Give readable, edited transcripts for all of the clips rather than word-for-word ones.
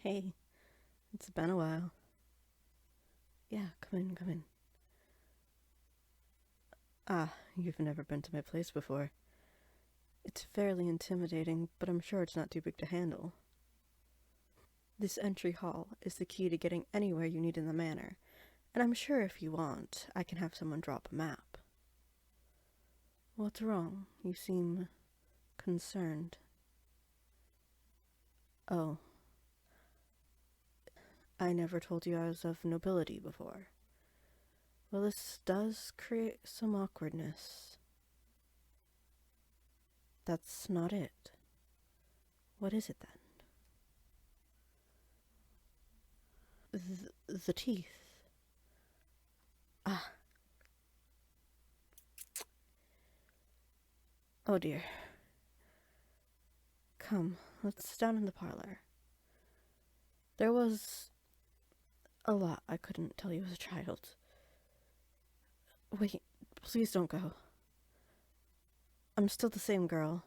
Hey, it's been a while. Yeah, come in. Ah, you've never been to my place before. It's fairly intimidating, but I'm sure it's not too big to handle. This entry hall is the key to getting anywhere you need in the manor, and I'm sure if you want, I can have someone drop a map. What's wrong? You seem concerned. Oh, I never told you I was of nobility before. Well, this does create some awkwardness. That's not it. What is it then? The teeth. Ah, oh dear. Come, let's sit down in the parlor. There was a lot I couldn't tell you as a child. Wait, please don't go. I'm still the same girl.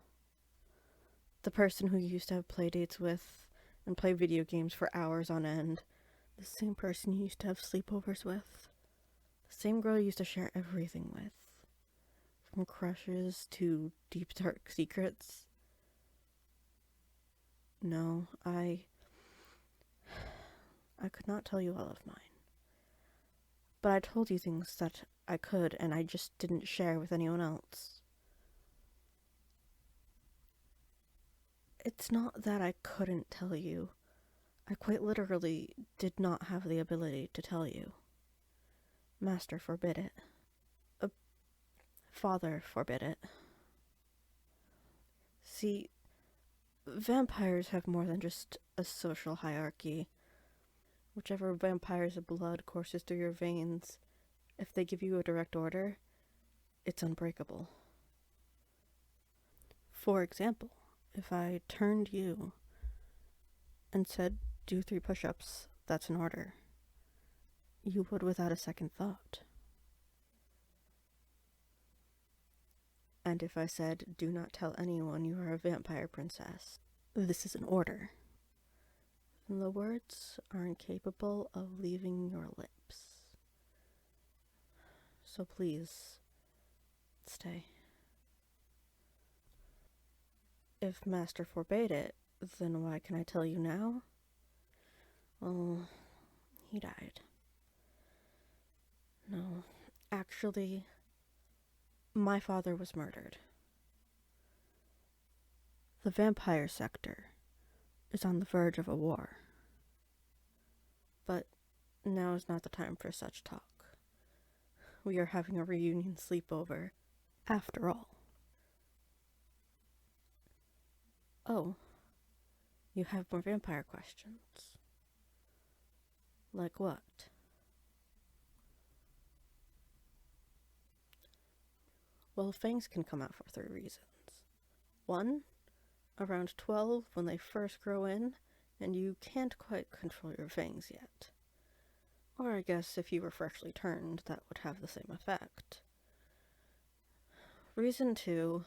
The person who you used to have play dates with and play video games for hours on end. The same person you used to have sleepovers with. The same girl you used to share everything with. From crushes to deep dark secrets. No, I could not tell you all of mine. But I told you things that I could, and I just didn't share with anyone else. It's not that I couldn't tell you. I quite literally did not have the ability to tell you. Master forbid it. Father forbid it. See, vampires have more than just a social hierarchy. Whichever vampire's blood courses through your veins, if they give you a direct order, it's unbreakable. For example, if I turned you and said, do 3 push-ups, that's an order, you would without a second thought. And if I said, do not tell anyone you are a vampire princess, this is an order. And the words are incapable of leaving your lips. So please, stay. If Master forbade it, then why can I tell you now? Well, he died. No, actually, my father was murdered. The vampire sector is on the verge of a war. But now is not the time for such talk. We are having a reunion sleepover, after all. Oh, you have more vampire questions. Like what? Well, fangs can come out for 3 reasons. 1, around 12 when they first grow in, and you can't quite control your fangs yet. Or I guess if you were freshly turned, that would have the same effect. Reason 2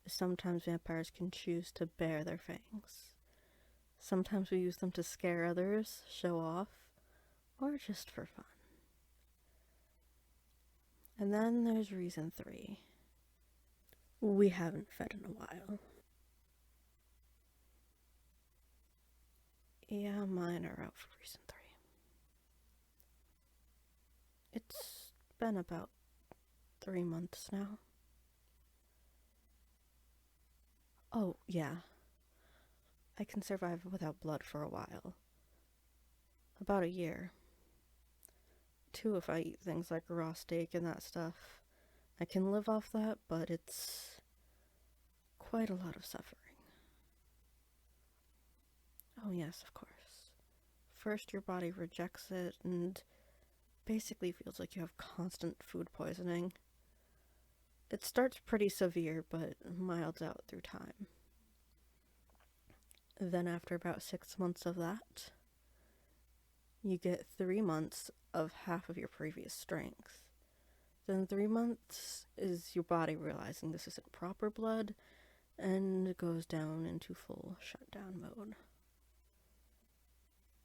is sometimes vampires can choose to bare their fangs. Sometimes we use them to scare others, show off, or just for fun. And then there's reason 3. We haven't fed in a while. Yeah, mine are out for reason 3. It's been about 3 months now. Oh, yeah. I can survive without blood for a while. About a year. 2 if I eat things like raw steak and that stuff. I can live off that, but it's quite a lot of suffering. Oh yes, of course. First your body rejects it and basically feels like you have constant food poisoning. It starts pretty severe, but milds out through time. Then after about 6 months of that, you get 3 months of half of your previous strength. Then 3 months is your body realizing this isn't proper blood, and it goes down into full shutdown mode.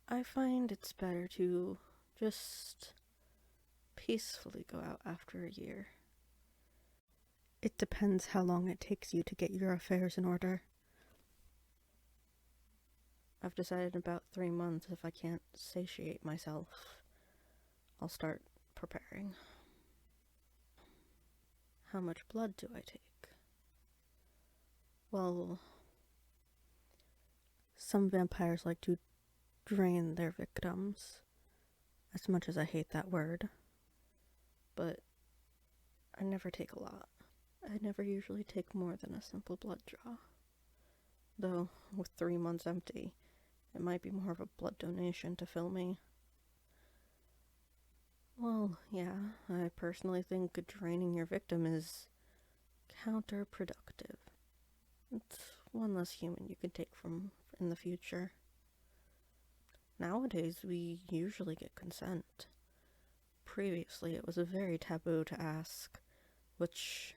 I find it's better to just peacefully go out after a year. It depends how long it takes you to get your affairs in order. I've decided in about 3 months if I can't satiate myself, I'll start preparing. How much blood do I take? Well, some vampires like to drain their victims, as much as I hate that word. But I never take a lot. I never usually take more than a simple blood draw. Though, with 3 months empty, it might be more of a blood donation to fill me. Well, yeah, I personally think draining your victim is counterproductive. It's one less human you can take from in the future. Nowadays, we usually get consent. Previously, it was a very taboo to ask, which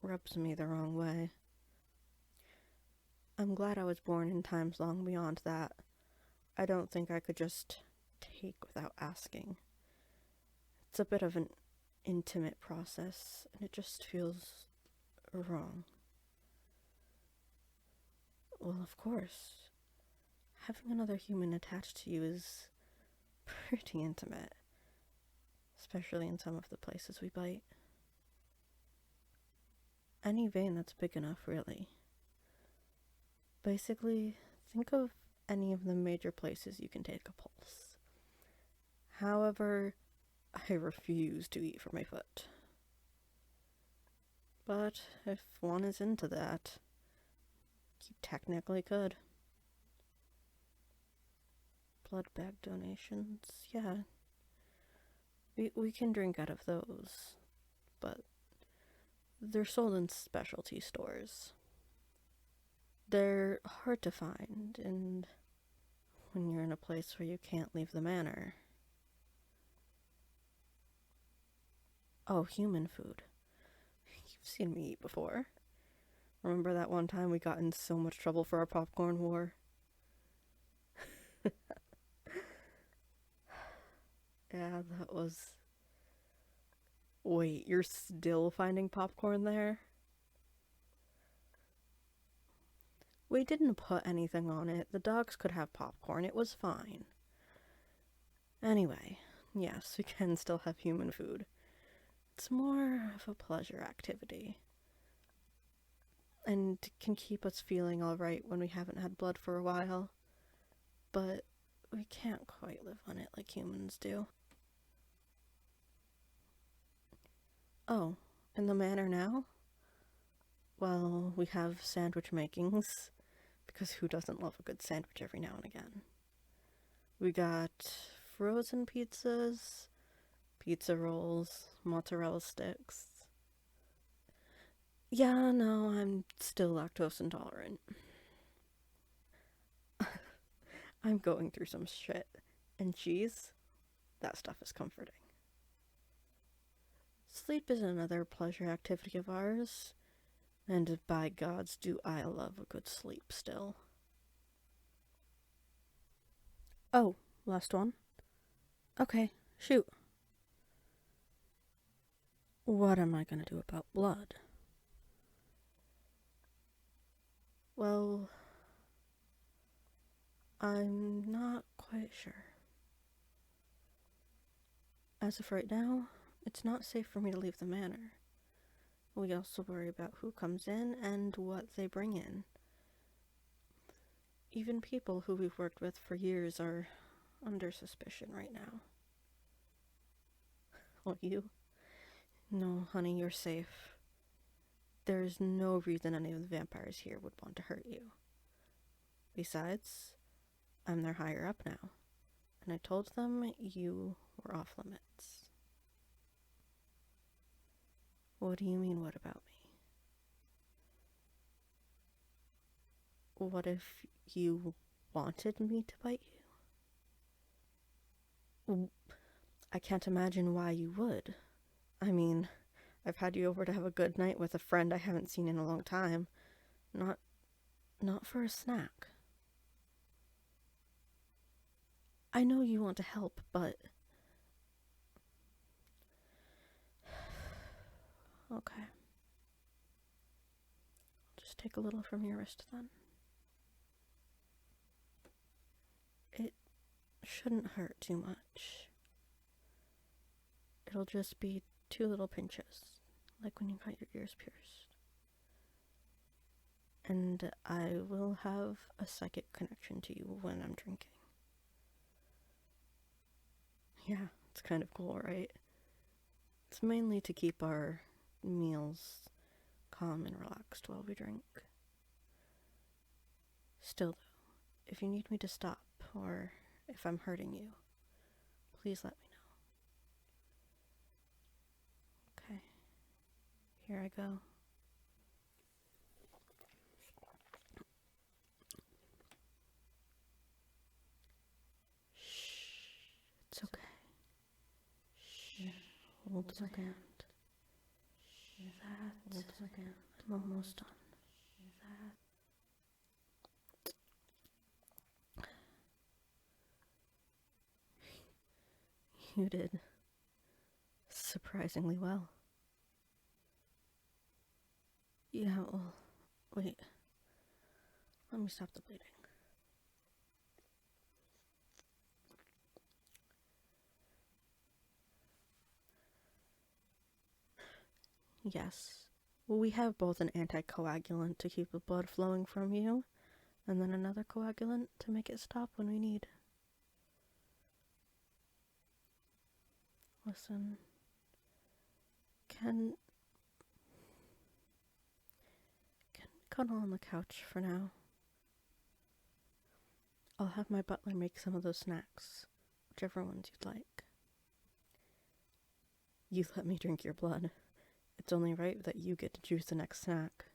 rubs me the wrong way. I'm glad I was born in times long beyond that. I don't think I could just take without asking. It's a bit of an intimate process, and it just feels wrong. Well, of course. Having another human attached to you is pretty intimate, especially in some of the places we bite. Any vein that's big enough, really. Basically, think of any of the major places you can take a pulse. However, I refuse to eat from my foot. But if one is into that, you technically could. Blood bag donations, yeah. We can drink out of those, but they're sold in specialty stores. They're hard to find, and when you're in a place where you can't leave the manor. Oh, human food. You've seen me eat before. Remember that one time we got in so much trouble for our popcorn war? Yeah, that was... Wait, you're still finding popcorn there? We didn't put anything on it. The dogs could have popcorn. It was fine. Anyway, yes, we can still have human food. It's more of a pleasure activity. And can keep us feeling alright when we haven't had blood for a while. But we can't quite live on it like humans do. Oh, in the manor now? Well, we have sandwich makings, because who doesn't love a good sandwich every now and again? We got frozen pizzas, pizza rolls, mozzarella sticks. Yeah, no, I'm still lactose intolerant. I'm going through some shit. And cheese? That stuff is comforting. Sleep is another pleasure activity of ours. And by gods, do I love a good sleep still. Oh, last one? Okay, shoot. What am I gonna do about blood? Well, I'm not quite sure. As of right now, it's not safe for me to leave the manor. We also worry about who comes in and what they bring in. Even people who we've worked with for years are under suspicion right now. Oh, you? No, honey, you're safe. There's no reason any of the vampires here would want to hurt you. Besides, I'm their higher up now, and I told them you were off limits. What do you mean, what about me? What if you wanted me to bite you? I can't imagine why you would. I mean, I've had you over to have a good night with a friend I haven't seen in a long time. Not for a snack. I know you want to help, but... Okay. Just take a little from your wrist then. It shouldn't hurt too much. It'll just be 2 little pinches, like when you got your ears pierced. And I will have a psychic connection to you when I'm drinking. Yeah, it's kind of cool, right? It's mainly to keep our meals calm and relaxed while we drink. Still, though, if you need me to stop, or if I'm hurting you, please let me know. Okay, here I go. Shh, it's okay. Shh, hold my hand. That's again. I'm almost done. You did surprisingly well. Yeah, well, wait. Let me stop the bleeding. Yes. Well, we have both an anticoagulant to keep the blood flowing from you, and then another coagulant to make it stop when we need. Listen, can cuddle on the couch for now. I'll have my butler make some of those snacks, whichever ones you'd like. You let me drink your blood. It's only right that you get to choose the next snack.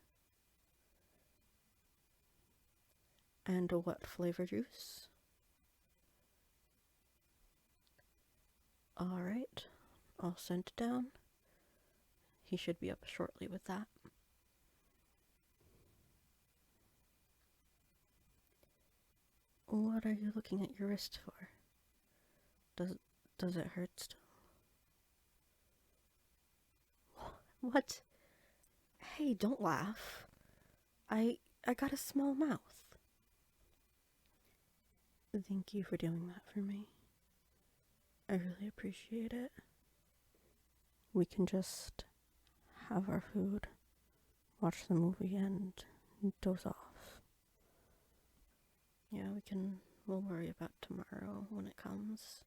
And a what flavor juice? Alright, I'll send it down. He should be up shortly with that. What are you looking at your wrist for? Does it hurt still? What? Hey, don't laugh. I got a small mouth. Thank you for doing that for me. I really appreciate it. We can just have our food, watch the movie, and doze off. Yeah, we'll worry about tomorrow when it comes.